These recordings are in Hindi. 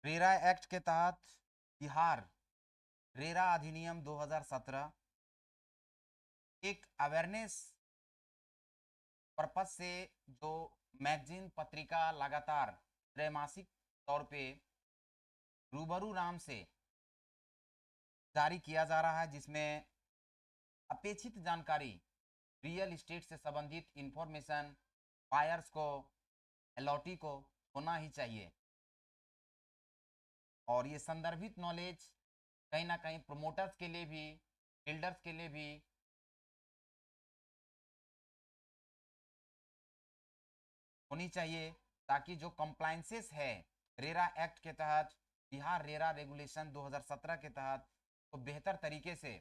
रेरा एक्ट के तहत बिहार रेरा अधिनियम 2017 एक अवेयरनेस पर्पज से जो मैगजीन पत्रिका लगातार त्रैमासिक तौर पे रूबरू नाम से जारी किया जा रहा है, जिसमें अपेक्षित जानकारी रियल इस्टेट से संबंधित इंफॉर्मेशन बायर्स को अलॉटी को होना ही चाहिए। और ये संदर्भित नॉलेज कहीं ना कहीं प्रोमोटर्स के लिए भी, बिल्डर्स के लिए भी होनी चाहिए, ताकि जो कंप्लाइंसेस है रेरा एक्ट के तहत, बिहार रेरा रेगुलेशन 2017 के तहत, तो बेहतर तरीके से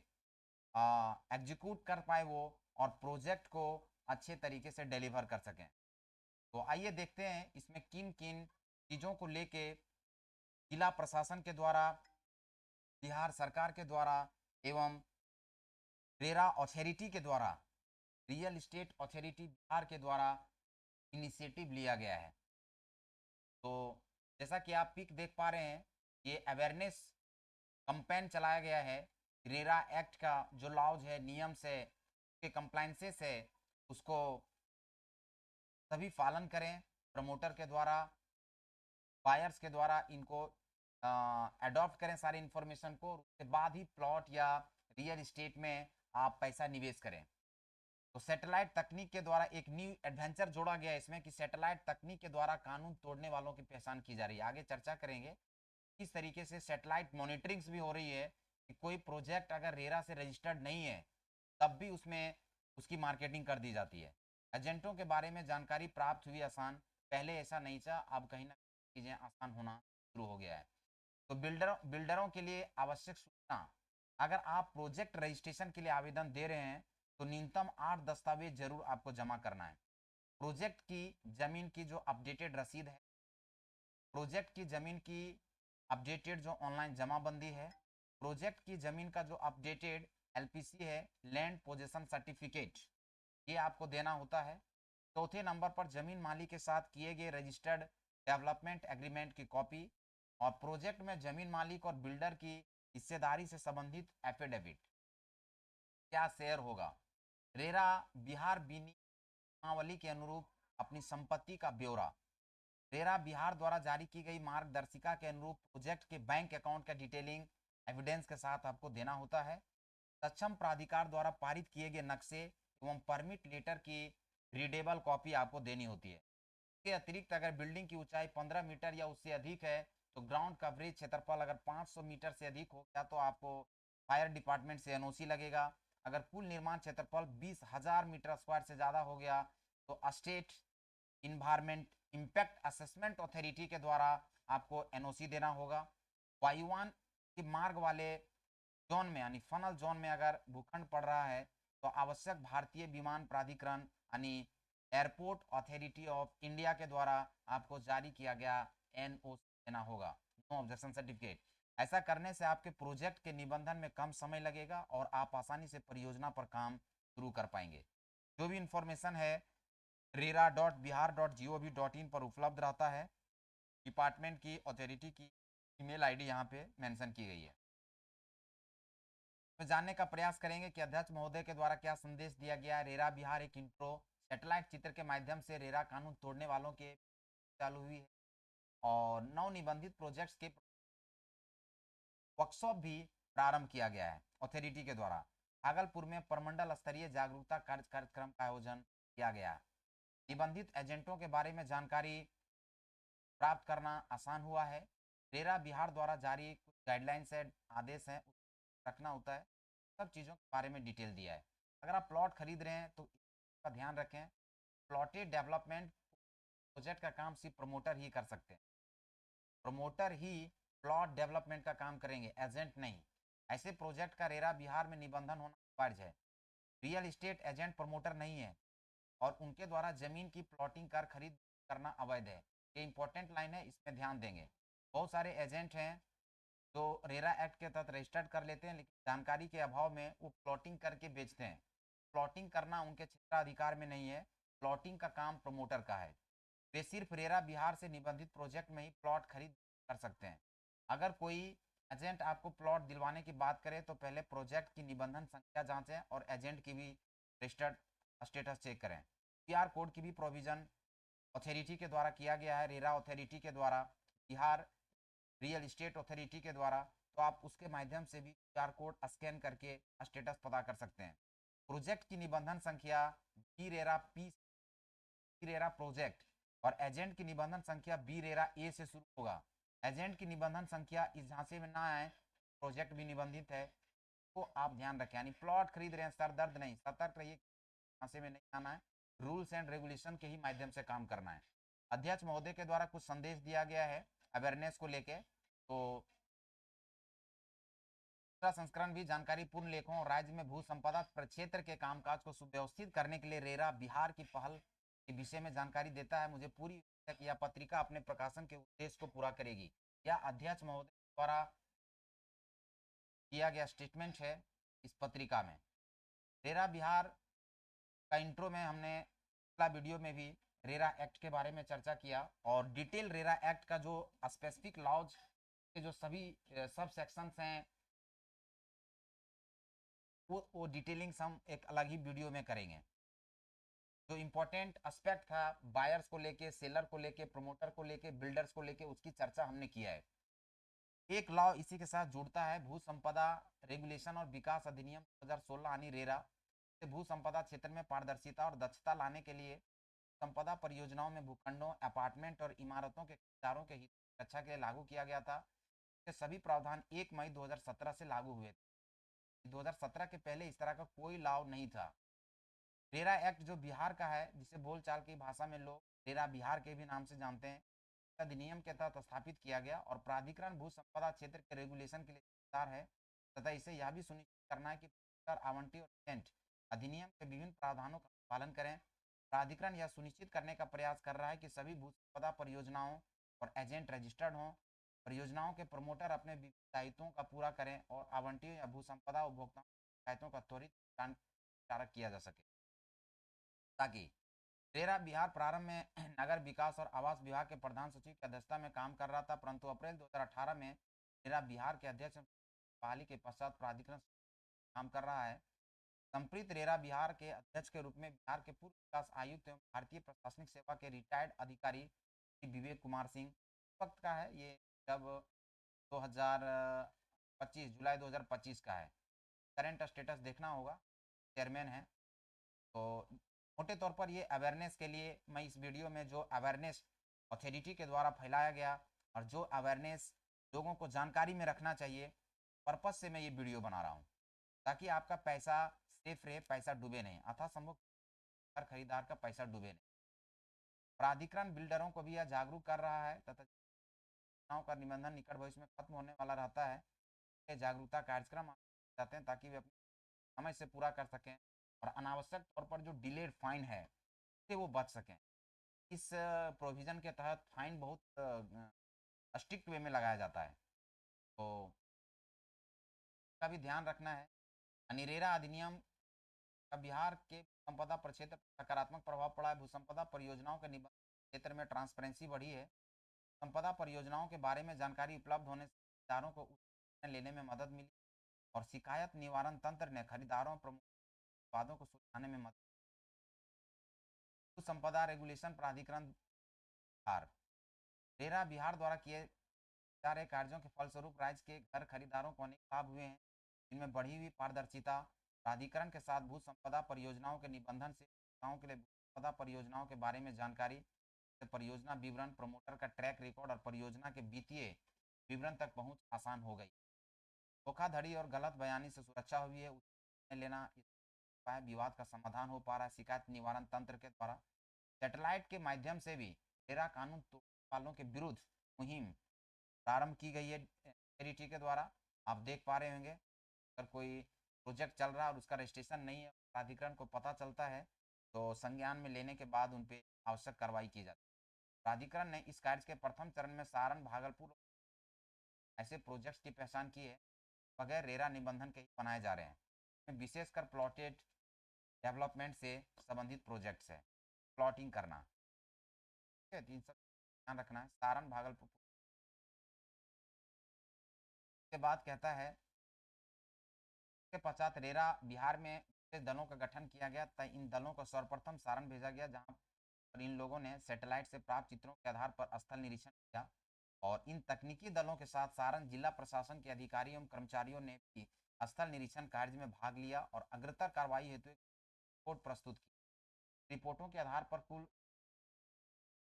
एग्जीक्यूट कर पाए वो, और प्रोजेक्ट को अच्छे तरीके से डिलीवर कर सकें। तो आइए देखते हैं इसमें किन किन चीज़ों को लेके जिला प्रशासन के द्वारा, बिहार सरकार के द्वारा एवं रेरा अथॉरिटी के द्वारा, रियल इस्टेट अथॉरिटी बिहार के द्वारा इनिशिएटिव लिया गया है। तो जैसा कि आप पिक देख पा रहे हैं, ये अवेयरनेस कंपेन चलाया गया है। रेरा एक्ट का जो लॉज है, नियम्स है, के कंप्लाइंसेस है, उसको सभी पालन करें। प्रमोटर के द्वारा, बायर्स के द्वारा इनको अडॉप्ट करें सारी इन्फॉर्मेशन को, उसके बाद ही प्लॉट या रियल इस्टेट में आप पैसा निवेश करें। तो सैटेलाइट तकनीक के द्वारा एक न्यू एडवेंचर जोड़ा गया है इसमें, कि सैटेलाइट तकनीक के द्वारा कानून तोड़ने वालों की पहचान की जा रही है। आगे चर्चा करेंगे किस तरीके से सैटेलाइट मॉनिटरिंग्स भी हो रही है, कि कोई प्रोजेक्ट अगर रेरा से रजिस्टर्ड नहीं है तब भी उसमें उसकी मार्केटिंग कर दी जाती है। एजेंटों के बारे में जानकारी प्राप्त हुई आसान, पहले ऐसा नहीं था, अब कहीं ना चीज़ें आसान होना शुरू हो गया है। तो बिल्डरों के लिए आवश्यक सूचना, अगर आप प्रोजेक्ट रजिस्ट्रेशन के लिए आवेदन दे रहे हैं तो न्यूनतम 8 दस्तावेज जरूर आपको जमा करना है। प्रोजेक्ट की जमीन की जो अपडेटेड रसीद है, प्रोजेक्ट की जमीन की अपडेटेड जो ऑनलाइन जमाबंदी है, प्रोजेक्ट की जमीन का जो अपडेटेड एलपीसी है, लैंड पोजेशन सर्टिफिकेट, ये आपको देना होता है। चौथे नंबर पर जमीन मालिक के साथ किए गए रजिस्टर्ड डेवलपमेंट एग्रीमेंट की कॉपी, और प्रोजेक्ट में जमीन मालिक और बिल्डर की हिस्सेदारी से संबंधित एफिडेविट, क्या शेयर होगा, रेरा बिहार नियमावली के अनुरूप अपनी संपत्ति का ब्यौरा, रेरा बिहार द्वारा जारी की गई मार्गदर्शिका के अनुरूप प्रोजेक्ट के बैंक अकाउंट का डिटेलिंग एविडेंस के साथ आपको देना होता है। सक्षम प्राधिकार द्वारा पारित किए गए नक्शे एवं परमिट लेटर की रीडेबल कॉपी आपको देनी होती है। इसके अतिरिक्त अगर बिल्डिंग की ऊंचाई 15 मीटर या उससे अधिक है, तो ग्राउंड कवरेज क्षेत्रफल अगर 500 मीटर से अधिक हो गया तो आपको फायर डिपार्टमेंट से एनओसी लगेगा। अगर कुल निर्माण क्षेत्रफल 20,000 मीटर स्क्वायर से ज़्यादा हो गया तो state environment impact assessment authority के द्वारा आपको एनओसी देना होगा। वायुयान के मार्ग वाले जोन में, यानी फनल जोन में अगर भूखंड पड़ रहा है, तो आवश्यक भारतीय विमान प्राधिकरण यानी एयरपोर्ट अथॉरिटी ऑफ इंडिया के द्वारा आपको जारी किया गया एनओसी देना होगा, नो ऑब्जेक्शन सर्टिफिकेट। ऐसा करने से आपके प्रोजेक्ट के निबंधन में कम समय लगेगा और आप आसानी से परियोजना पर काम शुरू कर पाएंगे। जो भी इंफॉर्मेशन है rera.bihar.gov.in पर उपलब्ध रहता है। डिपार्टमेंट की अथॉरिटी की ईमेल आईडी यहाँ पे मेंशन की गई है। तो जानने का प्रयास करेंगे कि अध्यक्ष महोदय के द्वारा क्या संदेश दिया गया है। रेरा बिहार एक इंट्रो सैटेलाइट चित्र के माध्यम से रेरा कानून तोड़ने वालों के चालू हुई है, और नव निबंधित प्रोजेक्ट्स के वर्कशॉप भी प्रारंभ किया गया है अथॉरिटी के द्वारा। भागलपुर में प्रमंडल स्तरीय जागरूकता कार्यक्रम का आयोजन किया गया। निबंधित एजेंटों के बारे में जानकारी प्राप्त करना आसान हुआ है। रेरा बिहार द्वारा जारी कुछ गाइडलाइंस है, आदेश हैं, रखना होता है, सब चीज़ों के बारे में डिटेल दिया है। अगर आप प्लॉट खरीद रहे हैं तो इसका ध्यान रखें, प्लॉटेड डेवलपमेंट प्रोजेक्ट का काम सिर्फ प्रमोटर ही कर सकते हैं। प्रमोटर ही प्लॉट डेवलपमेंट का काम करेंगे, एजेंट नहीं। ऐसे प्रोजेक्ट का रेरा बिहार में निबंधन होना अनिवार्य है। रियल इस्टेट एजेंट प्रमोटर नहीं है, और उनके द्वारा जमीन की प्लॉटिंग कर खरीद करना अवैध है। ये इंपॉर्टेंट लाइन है, इसमें ध्यान देंगे। बहुत सारे एजेंट हैं जो रेरा एक्ट के तहत रजिस्टर्ड कर लेते हैं, लेकिन जानकारी के अभाव में वो प्लॉटिंग करके बेचते हैं। प्लॉटिंग करना उनके क्षेत्राधिकार में नहीं है, प्लॉटिंग का काम प्रमोटर का है। वे सिर्फ रेरा बिहार से निबंधित प्रोजेक्ट में ही प्लॉट खरीद कर सकते हैं। अगर कोई एजेंट आपको प्लॉट दिलवाने की बात करे तो पहले प्रोजेक्ट की निबंधन संख्या जांचें और एजेंट की भी रजिस्टर्ड स्टेटस चेक करें। पीआर कोड की भी प्रोविज़न अथॉरिटी के द्वारा किया गया है, रेरा अथॉरिटी के द्वारा, बिहार रियल इस्टेट अथॉरिटी के द्वारा, तो आप उसके माध्यम से भी क्यूआर कोड स्कैन करके स्टेटस पता कर सकते हैं। प्रोजेक्ट की निबंधन संख्या B RERA P RERA project और एजेंट की निबंधन संख्या बी रेरा ए से शुरू होगा। एजेंट की निबंधन संख्या इस झांसे में ना आए, प्रोजेक्ट भी निबंधित है, तो आप ध्यान रखें। यानी प्लॉट खरीद रहे हैं, सर दर्द नहीं, सतर्क रहिए, झांसे में नहीं आना है, रूल्स एंड रेगुलेशन के ही माध्यम से काम करना है। अध्यक्ष महोदय के द्वारा कुछ संदेश दिया गया है अवेयरनेस को लेके, तो संस्करण भी जानकारी पूर्ण लेखों और राज्य में भू संपदा प्रक्षेत्र के कामकाज को सुव्यवस्थित करने के लिए रेरा बिहार की पहल के विषय में जानकारी देता है। मुझे पूरी उम्मीद है कि यह पत्रिका अपने प्रकाशन के उद्देश्य को पूरा करेगी। यह अध्यक्ष महोदय द्वारा किया गया स्टेटमेंट है इस पत्रिका में। रेरा बिहार का इंट्रो में हमने पिछला वीडियो में भी रेरा एक्ट के बारे में चर्चा किया और डिटेल रेरा एक्ट का जो स्पेसिफिक लॉज के जो सभी सब सेक्शंस हैं वो डिटेलिंग्स हम एक अलग ही वीडियो में करेंगे। जो इम्पोर्टेंट एस्पेक्ट था बायर्स को लेके, सेलर को लेके, प्रमोटर को लेके, बिल्डर्स को लेके, उसकी चर्चा हमने किया है। एक लॉ इसी के साथ जुड़ता है, भू संपदा रेगुलेशन और विकास अधिनियम 2016 यानी रेरा से भू संपदा क्षेत्र में पारदर्शिता और दक्षता लाने के लिए संपदा परियोजनाओं में भूखंडों, अपार्टमेंट और इमारतों के खरीदारों के हित की रक्षा के लिए लागू किया गया था। ये सभी प्रावधान 1 मई 2017 से लागू हुए थे। 2017 के पहले इस तरह का कोई लाव नहीं था। रेरा एक्ट जो बिहार का है, जिसे बोलचाल की भाषा में लोग रेरा बिहार के भी नाम से जानते हैं, अधिनियम के तहत स्थापित किया गया और प्राधिकरण भू संपदा क्षेत्र के रेगुलेशन के लिए जिम्मेदार है तथा इसे यह भी सुनिश्चित करना है कि आवंटी और एजेंट अधिनियम के विभिन्न प्रावधानों का पालन करें। प्राधिकरण यह सुनिश्चित करने का प्रयास कर रहा है कि सभी भू संपदा परियोजनाओं और एजेंट रजिस्टर्ड हों। परियोजनाओं के प्रमोटर अपने दायित्वों का पूरा करें और आवंटियों या भू संपदा उपभोक्ताओं की शिकायतों का त्वरित निस्तारण किया जा सके। ताकि रेरा बिहार प्रारंभ में नगर विकास और आवास विभाग के प्रधान सचिव की अध्यक्षता में काम कर रहा था, परंतु अप्रैल 2018 में रेरा बिहार के अध्यक्ष बहाली के पश्चात प्राधिकरण काम कर रहा है। संप्रीत रेरा बिहार के अध्यक्ष के रूप में बिहार के पूर्व विकास आयुक्त एवं भारतीय प्रशासनिक सेवा के रिटायर्ड अधिकारी विवेक कुमार सिंह वक्त का है। ये जब 2025 जुलाई 2025 का है। करंट स्टेटस देखना होगा, चेयरमैन है। तो मोटे तौर पर ये अवेयरनेस के लिए मैं इस वीडियो में जो अवेयरनेस अथॉरिटी के द्वारा फैलाया गया और जो अवेयरनेस लोगों को जानकारी में रखना चाहिए, पर्पस से मैं ये वीडियो बना रहा हूँ, ताकि आपका पैसा सेफ रहे, पैसा डूबे नहीं, अथा संभव हर खरीदार का पैसा डूबे नहीं। प्राधिकरण बिल्डरों को भी यह जागरूक कर रहा है तथा का निबंधन निकट भविष्य में खत्म होने वाला रहता है, ये जागरूकता कार्यक्रम चाहते हैं ताकि वे अपने समय से पूरा कर सकें और अनावश्यक तौर पर जो डिलेड फाइन है उससे वो बच सकें। इस प्रोविज़न के तहत फाइन बहुत स्ट्रिक्ट वे में लगाया जाता है, तो इसका भी ध्यान रखना है। अनिरेरा अधिनियम का बिहार के संपदा प्रक्षेत्र पर सकारात्मक प्रभाव पड़ा है। भूसंपदा परियोजनाओं के निबंधन क्षेत्र में ट्रांसपेरेंसी बढ़ी है। संपदा परियोजनाओं के बारे में जानकारी उपलब्ध होने से खरीदारों को उचित निर्णय लेने में मदद मिली और शिकायत निवारण तंत्र ने खरीदारों प्रमुख उत्पादों को सुलझाने में मदद। संपदा रेगुलेशन प्राधिकरण बिहार रेरा बिहार द्वारा किए जा रहे कार्यों के फलस्वरूप राज्य के घर खरीदारों को अनेक लाभ हुए हैं, जिनमें बढ़ी हुई पारदर्शिता। प्राधिकरण के साथ भू संपदा परियोजनाओं के निबंधन से उपभोक्ताओं के लिए भू संपदा परियोजनाओं के बारे में जानकारी, परियोजना विवरण, प्रमोटर का ट्रैक रिकॉर्ड और परियोजना के वित्तीय विवरण तक पहुंच आसान हो गई। धोखाधड़ी और गलत बयानी से सुरक्षा हुई है, उसमें लेना उपाय विवाद का समाधान हो पा रहा है। शिकायत निवारण तंत्र के द्वारा सैटेलाइट के माध्यम से भी रेरा कानून तोड़ने वालों के विरुद्ध मुहिम प्रारंभ की गई है एडीटी के द्वारा। आप देख पा रहे होंगे, अगर कोई प्रोजेक्ट चल रहा है और उसका रजिस्ट्रेशन नहीं है, प्राधिकरण को पता चलता है, तो संज्ञान में लेने के बाद उन पर आवश्यक कार्रवाई की जाती है। प्राधिकरण ने इस कार्य के प्रथम चरण में सारण, भागलपुर ऐसे प्रोजेक्ट्स की पहचान की है बगैर रेरा निबंधन के ही बनाए जा रहे हैं। विशेषकर प्लॉटेड डेवलपमेंट से संबंधित प्रोजेक्ट्स है, प्लॉटिंग करना, ठीक है। इन सब ध्यान रखना है। सारण, भागलपुर उसके बाद कहता है के पश्चात रेरा बिहार में विशेष दलों का गठन किया गया तथा इन दलों को सर्वप्रथम सारण भेजा गया, जहां पर इन लोगों ने सैटेलाइट से प्राप्त चित्रों के आधार पर स्थल निरीक्षण किया। और इन तकनीकी दलों के साथ सारण जिला प्रशासन के अधिकारियों एवं कर्मचारियों ने भी स्थल निरीक्षण कार्य में भाग लिया और अग्रतर कार्रवाई हेतु एक रिपोर्ट प्रस्तुत की। रिपोर्टों के आधार पर कुल